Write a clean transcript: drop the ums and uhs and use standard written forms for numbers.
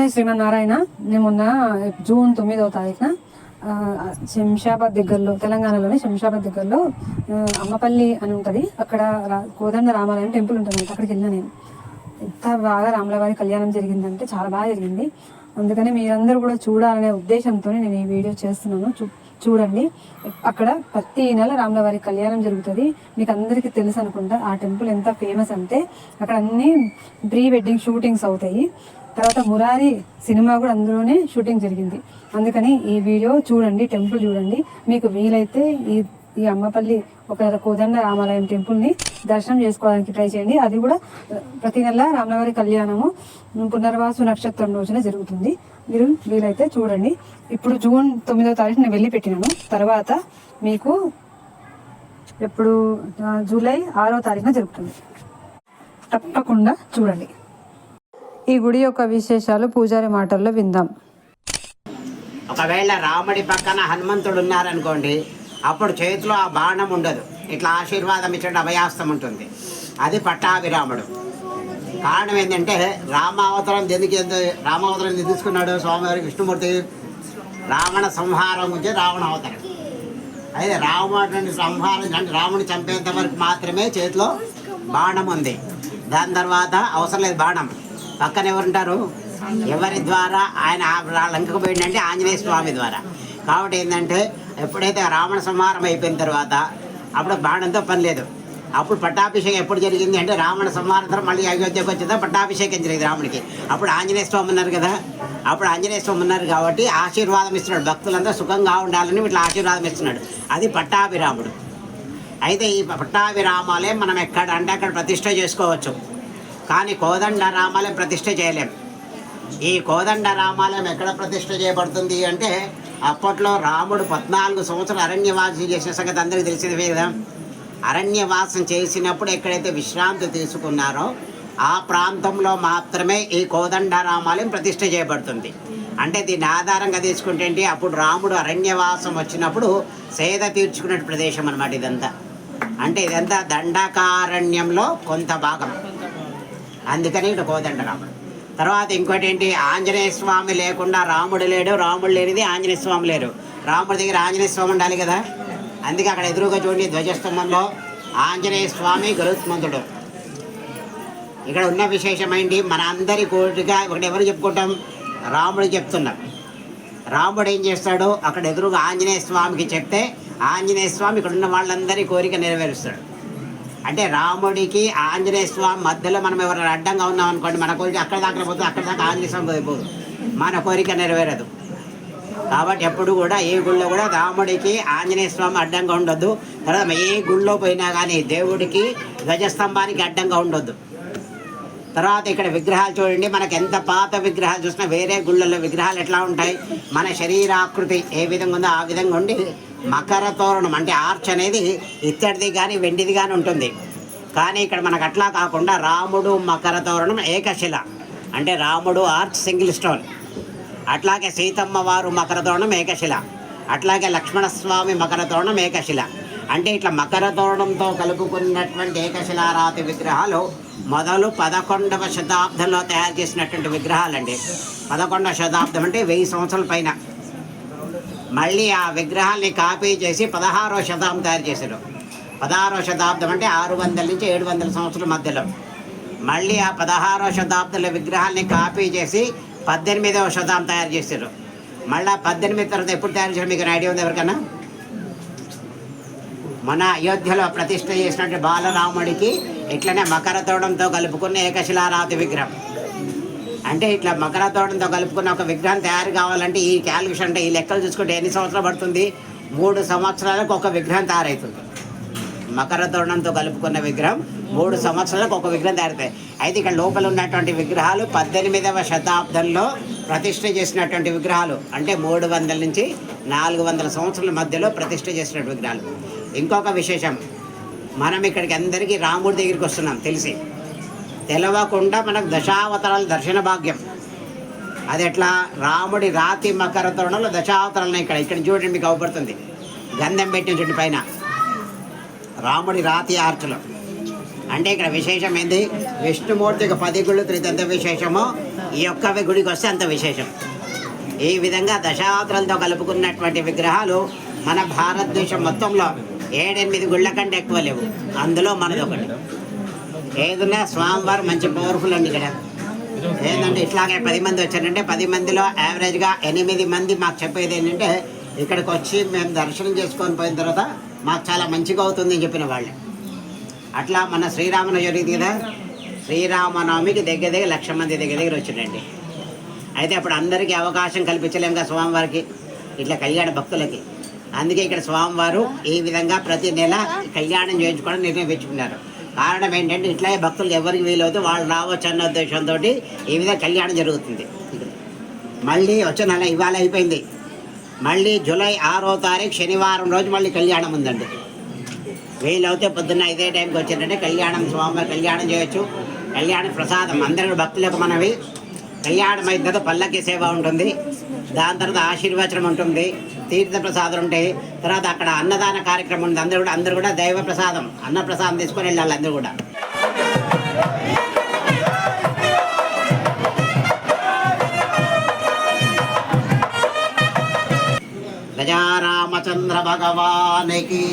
జై శ్రీమన్నారాయణ. నేను మొన్న జూన్ 9వ తారీఖున శంషాబాద్ దగ్గరలో, తెలంగాణలోని శంషాబాద్ దగ్గరలో అమ్మపల్లి అని ఉంటుంది. అక్కడ కోదండ రామాలయం టెంపుల్ ఉంటుంది. అక్కడికి వెళ్ళిన నేను. ఎంత బాగా రాములవారి కళ్యాణం జరిగిందంటే చాలా బాగా జరిగింది. అందుకని మీరందరూ కూడా చూడాలనే ఉద్దేశంతో నేను ఈ వీడియో చేస్తున్నాను. చూడండి. అక్కడ ప్రతి నెల రాములవారి కళ్యాణం జరుగుతుంది. మీకు అందరికీ తెలుసు అనుకుంటా ఆ టెంపుల్ ఎంత ఫేమస్ అంటే అక్కడ అన్ని ప్రీ వెడ్డింగ్ షూటింగ్స్ అవుతాయి. తర్వాత మురారి సినిమా కూడా అందులోనే షూటింగ్ జరిగింది. అందుకని ఈ వీడియో చూడండి, టెంపుల్ చూడండి. మీకు వీలైతే ఈ అమ్మపల్లి ఒక కోదండ రామాలయం టెంపుల్ని దర్శనం చేసుకోవడానికి ట్రై చేయండి. అది కూడా ప్రతి నెల రాములవారి కళ్యాణము పునర్వాసు నక్షత్రం రోజున జరుగుతుంది. మీరు వీలైతే చూడండి. ఇప్పుడు జూన్ 9వ తారీఖు నేను వెళ్ళి పెట్టినాను. తర్వాత మీకు ఎప్పుడు జూలై 6వ తారీఖున జరుగుతుంది. తప్పకుండా చూడండి. ఈ గుడి యొక్క విశేషాలు పూజారి మాటల్లో విందాం. ఒకవేళ రాముడి పక్కన హనుమంతుడు ఉన్నారనుకోండి, అప్పుడు చేతిలో ఆ బాణం ఉండదు, ఇట్లా ఆశీర్వాదం ఇచ్చే అభయాస్తం ఉంటుంది. అది పట్టాభిరాముడు. కారణం ఏంటంటే రామావతారం ఎందుకు తీసుకున్నాడు స్వామివారి విష్ణుమూర్తి? రావణ సంహారం గురించి రావణ అవతారం. అయితే రావణుని సంహారం అంటే రాముని చంపేంత వరకు మాత్రమే చేతిలో బాణం ఉంది. దాని తర్వాత అవసరం లేదు బాణం. పక్కన ఎవరుంటారు? ఎవరి ద్వారా ఆయన లంకకు పోయిందంటే ఆంజనేయ స్వామి ద్వారా. కాబట్టి ఏంటంటే ఎప్పుడైతే రావణ సంహారం అయిపోయిన తర్వాత అప్పుడు బాణంతో పని లేదు. అప్పుడు పట్టాభిషేకం ఎప్పుడు జరిగింది అంటే రావణ సంహారం తర్వాత మళ్ళీ అయోధ్యకు వచ్చిందా పట్టాభిషేకం జరిగింది రాముడికి. అప్పుడు ఆంజనేయ స్వామి ఉన్నారు కదా, అప్పుడు ఆంజనేయ స్వామి ఉన్నారు కాబట్టి ఆశీర్వాదం ఇస్తున్నాడు. భక్తులంతా సుఖంగా ఉండాలని ఇట్లా ఆశీర్వాదం ఇస్తున్నాడు. అది పట్టాభిరాముడు. అయితే ఈ పట్టాభిరామాలయం మనం ఎక్కడ అంటే అక్కడ ప్రతిష్ట చేసుకోవచ్చు, కానీ కోదండ రామాలయం ప్రతిష్ట చేయలేం. ఈ కోదండ రామాలయం ఎక్కడ ప్రతిష్ట చేయబడుతుంది అంటే అప్పట్లో రాముడు 14 సంవత్సరాలు అరణ్యవాసం చేసిన సంగతి అందరికీ తెలిసిందే కదా. అరణ్యవాసం చేసినప్పుడు ఎక్కడైతే విశ్రాంతి తీసుకున్నారో ఆ ప్రాంతంలో మాత్రమే ఈ కోదండ రామాలయం ప్రతిష్ట చేయబడుతుంది. అంటే దీన్ని ఆధారంగా తీసుకుంటే ఏంటి, అప్పుడు రాముడు అరణ్యవాసం వచ్చినప్పుడు సేద తీర్చుకునే ప్రదేశం అన్నమాట ఇదంతా. అంటే ఇదంతా దండకారణ్యంలో కొంత భాగం. అందుకని ఇటు కోదండ రాముడు. తర్వాత ఇంకోటి ఏంటి, ఆంజనేయ స్వామి లేకుండా రాముడు లేడు, రాముడు లేనిది ఆంజనేయ స్వామి లేరు. రాముడి దగ్గర ఆంజనేయ స్వామి ఉండాలి కదా. అందుకే అక్కడ ఎదురుగా చూడండి ధ్వజస్తంభంలో ఆంజనేయ స్వామి గరుత్మంతుడు. ఇక్కడ ఉన్న విశేషమైంది, మన అందరి కోరిక ఒకటి ఎవరు చెప్పుకుంటాం? రాముడు చెప్తున్నాం. రాముడు ఏం చేస్తాడు, అక్కడ ఎదురుగా ఆంజనేయ స్వామికి చెప్తే ఆంజనేయ స్వామి ఇక్కడ ఉన్న వాళ్ళందరి కోరిక నెరవేరుస్తాడు. అంటే రాముడికి ఆంజనేయ స్వామి మధ్యలో మనం ఎవరైనా అడ్డంగా ఉన్నాం అనుకోండి, మన కోరిక అక్కడ దాకా పోతుంది, అక్కడ దాకా ఆంజనేయ స్వామి పోయిపోదు, మన కోరిక నెరవేరదు. కాబట్టి ఎప్పుడు కూడా ఏ గుళ్ళో కూడా రాముడికి ఆంజనేయ స్వామి అడ్డంగా ఉండొద్దు. తర్వాత ఏ గుళ్ళో పోయినా కానీ దేవుడికి ధ్వజస్తంభానికి అడ్డంగా ఉండొద్దు. తర్వాత ఇక్కడ విగ్రహాలు చూడండి, మనకు ఎంత పాత విగ్రహాలు చూసినా వేరే గుళ్ళల్లో విగ్రహాలు ఎట్లా ఉంటాయి, మన శరీరాకృతి ఏ విధంగా ఉందో ఆ విధంగా ఉండి మకర తోరణం అంటే ఆర్చ్ అనేది ఇత్తడిది కానీ వెండిది కానీ ఉంటుంది. కానీ ఇక్కడ మనకు అట్లా కాకుండా రాముడు మకర తోరణం ఏకశిల, అంటే రాముడు ఆర్చ్ సింగిల్ స్టోన్. అట్లాగే సీతమ్మ వారు మకర తోరణం ఏకశిల, అట్లాగే లక్ష్మణస్వామి మకర తోరణం ఏకశిల. అంటే ఇట్లా మకర తోరణంతో కలుపుకున్నటువంటి ఏకశిలారాతి విగ్రహాలు మొదలు 11వ శతాబ్దంలో తయారు చేసినటువంటి విగ్రహాలండి. 11వ శతాబ్దం అంటే 1000 సంవత్సరాల పైన. మళ్ళీ ఆ విగ్రహాల్ని కాపీ చేసి 16వ శతాబ్దం తయారు చేశారు. 16వ శతాబ్దం అంటే 600 నుంచి 700 సంవత్సరాల మధ్యలో. మళ్ళీ ఆ 16వ శతాబ్దంలో విగ్రహాల్ని కాపీ చేసి 18వ శతాబ్దం తయారు చేశారు. మళ్ళీ 18 తర్వాత ఎప్పుడు తయారు చేశారు మీకు ఐడియా ఉంది ఎవరికన్నా? మన అయోధ్యలో ప్రతిష్ఠ చేసినట్టు బాలరాముడికి ఇట్లనే మకర తోడంతో కలుపుకున్న ఏకశిలారాతి విగ్రహం. అంటే ఇట్లా మకర తోడంతో కలుపుకున్న ఒక విగ్రహం తయారు కావాలంటే ఈ క్యాలిక్యులేషన్ అంటే ఈ లెక్కలు చూసుకుంటే ఎన్ని సంవత్సరాలు పడుతుంది? 3 సంవత్సరాలకు ఒక విగ్రహం తయారవుతుంది. మకర తోరణంతో కలుపుకున్న విగ్రహం 3 సంవత్సరాలకు ఒక విగ్రహం తయారవుతాయి. అయితే ఇక్కడ లోపల ఉన్నటువంటి విగ్రహాలు 18వ శతాబ్దంలో ప్రతిష్ఠ చేసినటువంటి విగ్రహాలు. అంటే 300 నుంచి 400 సంవత్సరాల మధ్యలో ప్రతిష్ఠ చేసినటువంటి విగ్రహాలు. ఇంకొక విశేషం, మనం ఇక్కడికి అందరికీ రాముడి దగ్గరికి వస్తున్నాం తెలిసి తెలవకుండా మనకు దశావతారాల దర్శన భాగ్యం. అది ఎట్లా? రాముడి రాతి మకర తోరణంలో దశావతారాలు ఇక్కడ చూడండి, మీకు అవపడుతుంది. గంధం పెట్టిన చుట్టు పైన రాముడి రాతి ఆర్చలో. అంటే ఇక్కడ విశేషం ఏంది, విష్ణుమూర్తికి 10 గుళ్ళు ఎంత విశేషమో ఈ ఒక్క గుడికి వస్తే అంత విశేషం. ఈ విధంగా దశావతారాలతో కలుపుకున్నటువంటి విగ్రహాలు మన భారతదేశం మొత్తంలో 7-8 గుళ్ళ కంటే ఎక్కువ లేవు. అందులో మనది ఒకటి. ఏదన్నా స్వామివారు మంచి పవర్ఫుల్ అండి. ఇక్కడ ఏంటంటే ఇట్లాగే 10 మంది వచ్చారంటే 10 మందిలో యావరేజ్గా 8 మంది మాకు చెప్పేది ఏంటంటే ఇక్కడికి వచ్చి మేము దర్శనం చేసుకొని పోయిన తర్వాత మాకు చాలా మంచిగా అవుతుంది అని చెప్పిన వాళ్ళే. అట్లా మన శ్రీరామనవమి జరిగింది కదా, శ్రీరామనవమికి దగ్గర 1,00,000 మంది దగ్గర వచ్చిందండి. అయితే అప్పుడు అందరికీ అవకాశం కల్పించలేము కదా స్వామివారికి, ఇట్లా కళ్యాణ భక్తులకి. అందుకే ఇక్కడ స్వామివారు ఈ విధంగా ప్రతి నెల కళ్యాణం చేయించుకోవడం నిర్ణయించుకున్నారు. కారణం ఏంటంటే ఇట్లాగే భక్తులు ఎవరికి వీలవుతే వాళ్ళు రావచ్చు అన్న ఉద్దేశంతో ఈ విధంగా కళ్యాణం జరుగుతుంది. మళ్ళీ వచ్చే నెల ఇవాళ అయిపోయింది, మళ్ళీ జూలై 6వ తారీఖు శనివారం రోజు మళ్ళీ కళ్యాణం ఉందండి. వీలవుతే పొద్దున్న ఇదే టైంకి వచ్చిందంటే కళ్యాణం, స్వామివారి కళ్యాణం చేయొచ్చు. కళ్యాణ ప్రసాదం అందరి భక్తులకు మనవి. కళ్యాణం అయిన తర్వాత పల్లకి సేవ ఉంటుంది, దాని తర్వాత ఆశీర్వచనం ఉంటుంది, తీర్థ ప్రసాదాలు ఉంటాయి. తర్వాత అక్కడ అన్నదాన కార్యక్రమం ఉంది. అందరూ కూడా దైవ ప్రసాదం, అన్న ప్రసాదం తీసుకొని వెళ్ళాలి అందరూ కూడా. గజారామచంద్ర భగవానికి